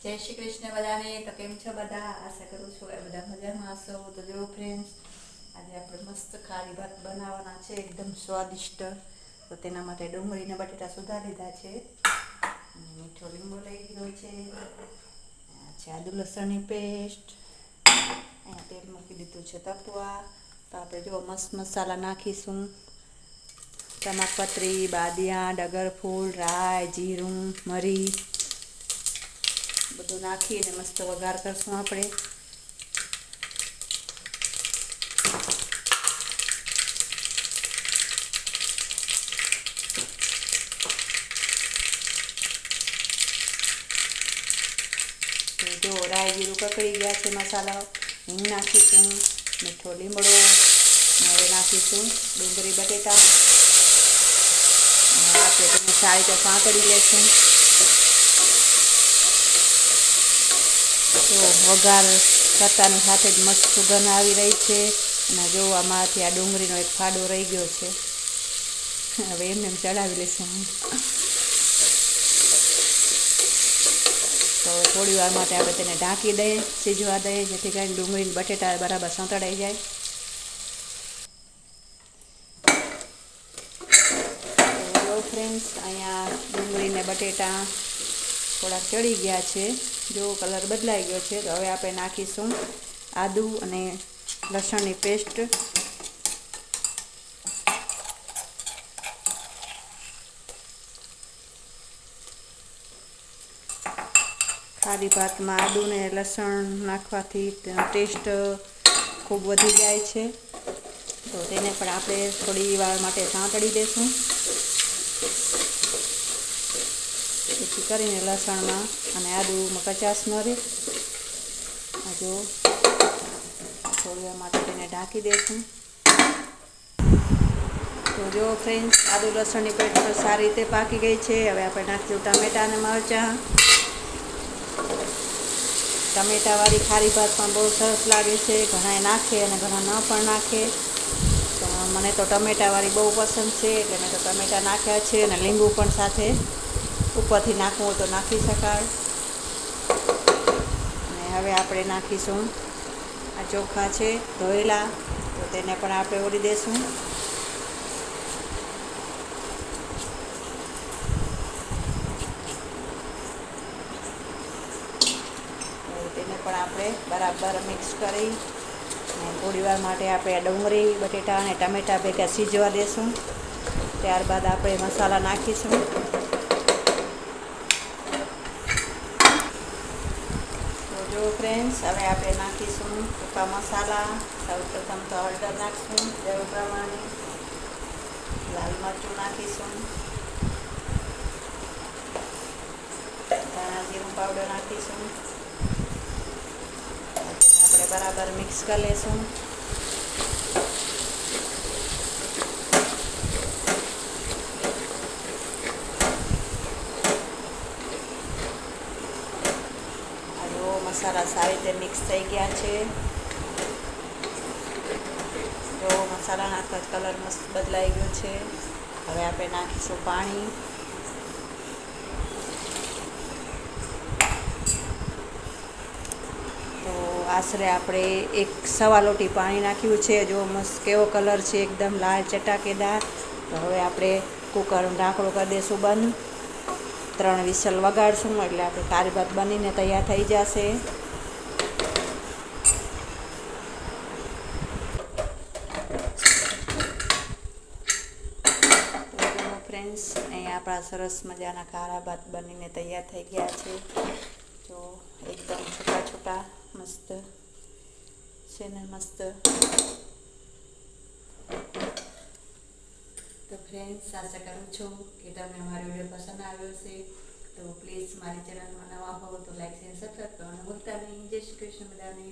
જય શ્રી કૃષ્ણ બધાને. તો કેમ છો બધા? આશા કરું છું એ બધા મજામાં હશો. તો જો ફ્રેન્ડ્સ, આજે આપણે મસ્ત ખારી ભાત બનાવવાના છે, એકદમ સ્વાદિષ્ટ. તો તેના માટે ડુંગળીને બટેટા સુધારી લીધા છે, અને મીઠો લીંબુ લઈ લીધો છે, આદુ લસણની પેસ્ટ, અહીંયા તેલ મૂકી દીધું છે તપવા. તો આપણે જો મસ્ત મસાલા નાખીશું. તમાકપત્રી, બાદિયા, ડગરફૂલ, રાઈ, જીરું, મરી બધું નાખીને મસ્ત વઘાર કરશું આપણે. તો જો રાઈ જીરું કકડી ગયા છે, મસાલા હિંગ નાખીશું, મીઠો લીમડો, હવે નાખીશું ડુંગળી બટેટા, અને આપણે તેને સારી રીતે સાંતળી લઈશું. તો વઘાર કરતાની સાથે જ મસ્ત સુગંધ આવી રહી છે, અને જો આમાંથી આ ડુંગળીનો એક ફાડો રહી ગયો છે. હવે એમને ચડાવી લઈશું. તો થોડી વાર માટે આપણે તેને ઢાંકી દઈએ, સીજવા દઈએ, જેથી કરીને ડુંગળી બટેટા બરાબર સંતળાઈ જાય. તો જો ફ્રેન્ડ્સ, અહીંયા ડુંગળીને બટેટા થોડાક ચડી ગયા છે, જો કલર બદલાઈ ગયો છે. તો હવે આપણે નાખીશું આદુ અને લસણની પેસ્ટ, ખારી ભાતમાં આદુ ને લસણ નાખવાથી તેનો ટેસ્ટ ખૂબ વધી જાય છે. તો તેને પણ આપણે થોડી વાર માટે સાંતળી દઈશું, જેથી કરીને લસણમાં અને આદુમાં કચાશ ન રહે. જો થોડી વાર માટે તેને ઢાંકી દઈશું. તો જો ફ્રેન્ડ્સ, આદુ લસણની પેસ્ટ સારી રીતે પાકી ગઈ છે. હવે આપણે નાખીશું ટામેટા અને મરચાં. ટમેટાવાળી ખારી ભાત પણ બહુ સરસ લાગે છે. ઘણાએ નાખે અને ઘણા ન પણ નાખે. તો મને તો ટમેટાવાળી બહુ પસંદ છે, એટલે મેં તો ટમેટા નાખ્યા છે, અને લીંબુ પણ સાથે ઉપરથી નાખવું હોય તો નાખી શકાય. અને હવે આપણે નાખીશું આ ચોખા છે ધોયેલા, તો તેને પણ આપણે ઓળી દઈશું. તેને પણ આપણે બરાબર મિક્સ કરી અને થોડી વાર માટે આપણે ડુંગળી બટેટા અને ટામેટાં ભેગા સીજવા દઈશું. ત્યારબાદ આપણે મસાલા નાખીશું. તો જો ફ્રેન્ડ્સ, હવે આપણે નાખીશું સૂકા મસાલા. સૌપ્રથમ તો હળદર નાખીશું જરૂર પ્રમાણે, લાલ મરચું નાખીશું, ધાણા જીરું પાવડર નાખીશું. આપણે બરાબર મિક્સ કરી લઈશું. મસાલા સારી રીતે મિક્સ થઈ ગયા છે. જો મસાલા નાખતા કલર મસ્ત બદલાઈ ગયો છે. હવે આપણે નાખીશું પાણી. તો આશરે આપણે 1 લોટી પાણી નાખ્યું છે. જો મસ્ત કેવો કલર છે, એકદમ લાલ ચટાકેદાર. તો હવે આપણે કુકરનું ઢાંકણું કરી દઈશું બંધ. 3 વિસલ વગાડશું, એટલે આપણે ખારી ભાત બનીને તૈયાર થઈ જશે. ફ્રેન્ડ્સ, અહીંયા આપણા સરસ મજાના ખારા ભાત બનીને તૈયાર થઈ ગયા છે. જો એકદમ છૂટા છૂટા મસ્ત છે ને, મસ્ત. તો ફ્રેન્ડ્સ, આશા કરું છું કે તમને મારો વિડીયો પસંદ આવ્યો છે. તો પ્લીઝ મારી ચેનલમાં નવા હો તો લાઈક અને સબસ્ક્રાઈબ કરવાનું ભૂલતા નહીં. જય શ્રી કૃષ્ણ બધાને.